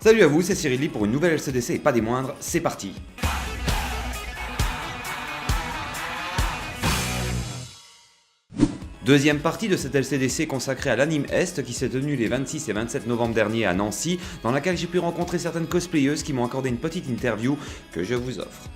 Salut à vous, c'est Cyril Lee pour une nouvelle LCDC et pas des moindres, c'est parti. Deuxième partie de cette LCDC consacrée à l'Anime Est qui s'est tenue les 26 et 27 novembre dernier à Nancy, dans laquelle j'ai pu rencontrer certaines cosplayeuses qui m'ont accordé une petite interview que je vous offre.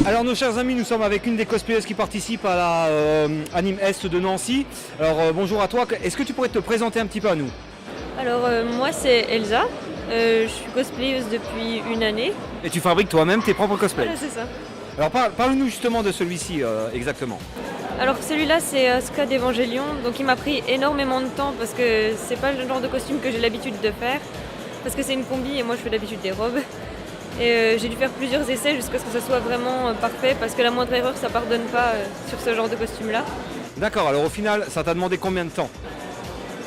Alors nos chers amis, nous sommes avec une des cosplayeuses qui participent à la Anime Est de Nancy. Alors bonjour à toi, est-ce que tu pourrais te présenter un petit peu à nous? Alors moi c'est Elsa, je suis cosplayeuse depuis une année. Et tu fabriques toi-même tes propres cosplays? Voilà, c'est ça. Alors parle-nous justement de celui-ci exactement. Alors celui-là c'est Scud Evangelion, donc il m'a pris énormément de temps parce que c'est pas le genre de costume que j'ai l'habitude de faire. Parce que c'est une combi et moi je fais d'habitude des robes. Et j'ai dû faire plusieurs essais jusqu'à ce que ça soit vraiment parfait parce que la moindre erreur ça pardonne pas sur ce genre de costume là. D'accord, alors au final ça t'a demandé combien de temps?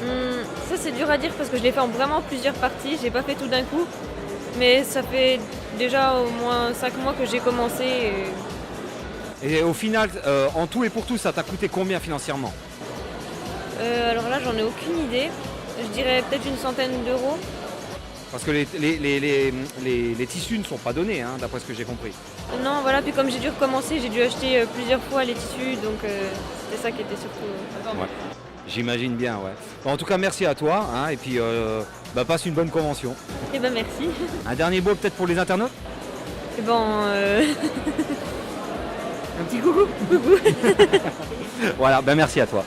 Ça c'est dur à dire parce que je l'ai fait en vraiment plusieurs parties, j'ai pas fait tout d'un coup. Mais ça fait déjà au moins 5 mois que j'ai commencé. Et au final, en tout et pour tout, ça t'a coûté combien financièrement? Alors là j'en ai aucune idée, je dirais peut-être une centaine d'euros. Parce que les tissus ne sont pas donnés, hein, d'après ce que j'ai compris. Non, voilà, puis comme j'ai dû recommencer, j'ai dû acheter plusieurs fois les tissus, donc c'était ça qui était surtout... Ouais. J'imagine bien, ouais. Bon, en tout cas, merci à toi, hein, et puis passe une bonne convention. Eh ben merci. Un dernier mot peut-être pour les internautes? Eh ben... un petit coucou. Voilà, merci à toi.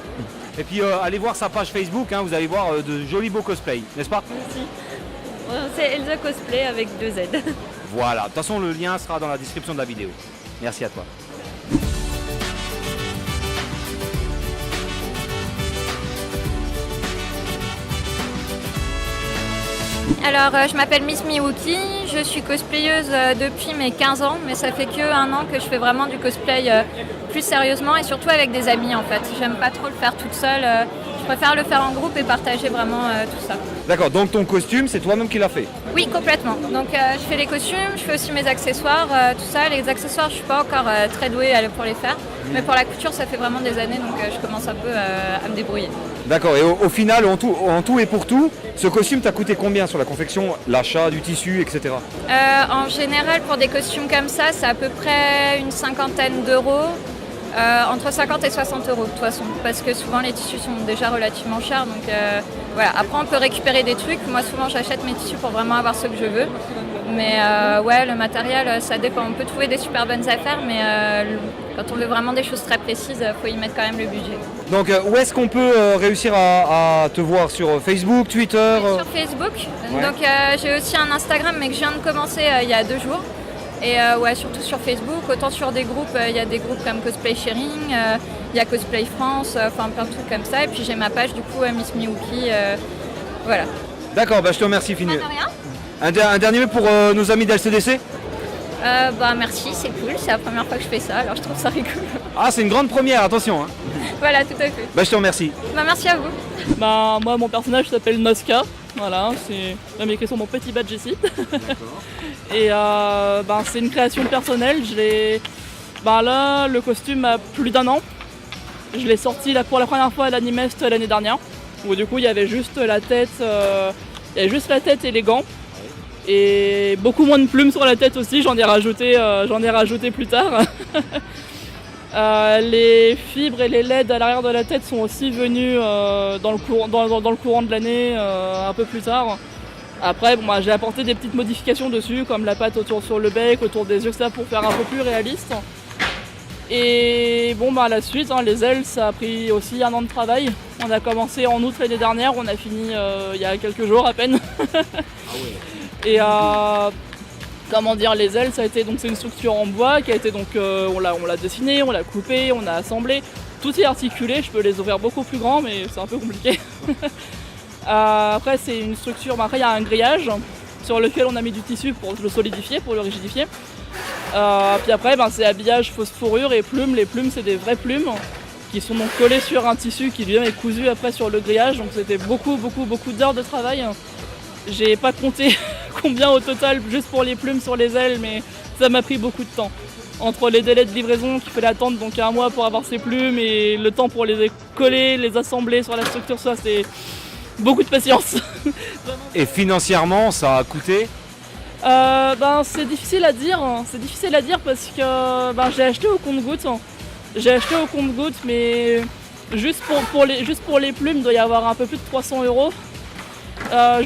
Et puis allez voir sa page Facebook, hein, vous allez voir de jolis beaux cosplays, n'est-ce pas? Merci. C'est Elsa Cosplay avec 2 Z. Voilà, de toute façon le lien sera dans la description de la vidéo. Merci à toi. Alors je m'appelle Miss Miwuki, je suis cosplayeuse depuis mes 15 ans, mais ça fait que 1 an que je fais vraiment du cosplay plus sérieusement et surtout avec des amis en fait. J'aime pas trop le faire toute seule, je préfère le faire en groupe et partager vraiment tout ça. D'accord, donc ton costume c'est toi-même qui l'as fait? Oui, complètement. Donc je fais les costumes, je fais aussi mes accessoires, tout ça. Les accessoires je suis pas encore très douée pour les faire, mais pour la couture ça fait vraiment des années donc je commence un peu à me débrouiller. D'accord, et au final, en tout et pour tout, ce costume t'a coûté combien sur la confection, l'achat du tissu, etc. En général, pour des costumes comme ça, c'est à peu près une 50aine d'euros, entre 50 et 60 euros de toute façon, parce que souvent les tissus sont déjà relativement chers. Donc voilà. Après, on peut récupérer des trucs. Moi, souvent, j'achète mes tissus pour vraiment avoir ce que je veux. Mais ouais, le matériel, ça dépend. On peut trouver des super bonnes affaires, mais quand on veut vraiment des choses très précises, il faut y mettre quand même le budget. Donc où est-ce qu'on peut réussir à te voir? Sur Facebook, Twitter? Sur Facebook. Ouais. Donc j'ai aussi un Instagram, mais que je viens de commencer il y a 2 jours. Et ouais, surtout sur Facebook, autant sur des groupes, il y a des groupes comme Cosplay Sharing, il y a Cosplay France, enfin plein de trucs comme ça. Et puis j'ai ma page du coup Miss Miwuki, voilà. D'accord, je te remercie Fini. De rien. Un dernier mot pour nos amis d'LCDC? Merci, c'est cool, c'est la première fois que je fais ça, alors je trouve ça rigolo. Ah, c'est une grande première, attention. Hein. Voilà, tout à fait. Je te remercie. Merci à vous. Moi, mon personnage s'appelle Noska. Voilà, c'est même écrit sur mon petit badge ici. Et c'est une création personnelle. Là, le costume a plus d'1 an. Je l'ai sorti là, pour la première fois à l'Anime Est l'année dernière. Où du coup, il y avait juste la tête, et les gants. Et beaucoup moins de plumes sur la tête aussi. J'en ai rajouté plus tard. Les fibres et les LED à l'arrière de la tête sont aussi venus dans le courant de l'année, un peu plus tard. Après, j'ai apporté des petites modifications dessus, comme la patte sur le bec, autour des yeux, ça pour faire un peu plus réaliste. Et la suite, les ailes, ça a pris aussi 1 an de travail. On a commencé en août l'année dernière, on a fini il y a quelques jours à peine. Et les ailes, ça a été c'est une structure en bois qui a été on l'a dessinée, on l'a coupée, on a assemblé. Tout est articulé, je peux les ouvrir beaucoup plus grands, mais c'est un peu compliqué. Après, c'est une structure. Après, il y a un grillage sur lequel on a mis du tissu pour le solidifier, pour le rigidifier. Puis après, c'est habillage fausse fourrure et plumes. Les plumes, c'est des vraies plumes qui sont donc collées sur un tissu qui lui-même est cousu après sur le grillage. Donc c'était beaucoup d'heures de travail. J'ai pas compté combien au total juste pour les plumes sur les ailes, mais ça m'a pris beaucoup de temps. Entre les délais de livraison qu'il fallait attendre donc 1 mois pour avoir ces plumes et le temps pour les coller, les assembler sur la structure, ça c'est beaucoup de patience. Et financièrement, ça a coûté? C'est difficile à dire. C'est difficile à dire parce que j'ai acheté au compte-gouttes. J'ai acheté au compte-gouttes, mais juste pour les plumes, il doit y avoir un peu plus de 300 €.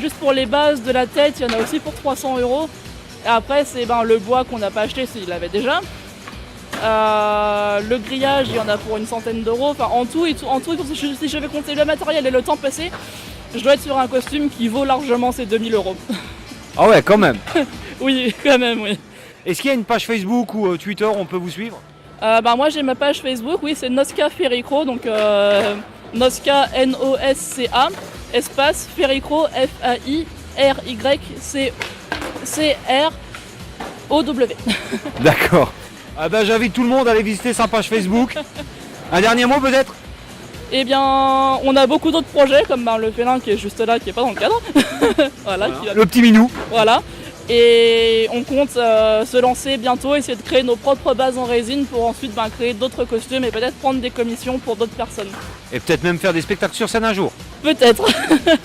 Juste pour les bases de la tête, il y en a aussi pour 300 €. Et après, c'est le bois qu'on n'a pas acheté, s'il l'avait déjà. Le grillage, il y en a pour une centaine d'euros. Enfin, en tout, si je vais compter le matériel et le temps passé, je dois être sur un costume qui vaut largement ces 2000 €. Ah ouais, quand même. Oui, quand même, oui. Est-ce qu'il y a une page Facebook ou Twitter où on peut vous suivre? Moi j'ai ma page Facebook, oui, c'est Nosca Ferricro, donc Nosca Nosca espace Ferricro FAIRYCROW. D'accord. J'invite tout le monde à aller visiter sa page Facebook. Un dernier mot peut-être? Eh bien, on a beaucoup d'autres projets, comme le félin qui est juste là, qui n'est pas dans le cadre. Voilà. Le petit minou. Voilà. Et on compte se lancer bientôt, essayer de créer nos propres bases en résine pour ensuite créer d'autres costumes et peut-être prendre des commissions pour d'autres personnes. Et peut-être même faire des spectacles sur scène un jour. Peut-être.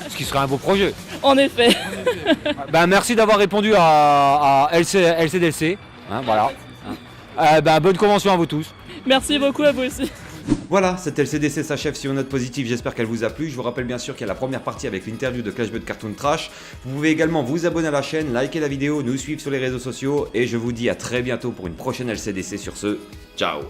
Ce qui serait un beau projet. En effet. Merci d'avoir répondu à LCDLC. Voilà. Bonne convention à vous tous. Merci beaucoup à vous aussi. Voilà, cette LCDC s'achève sur une note positive, j'espère qu'elle vous a plu. Je vous rappelle bien sûr qu'il y a la première partie avec l'interview de Clash Bud Cartoon Trash. Vous pouvez également vous abonner à la chaîne, liker la vidéo, nous suivre sur les réseaux sociaux et je vous dis à très bientôt pour une prochaine LCDC. Sur ce, ciao.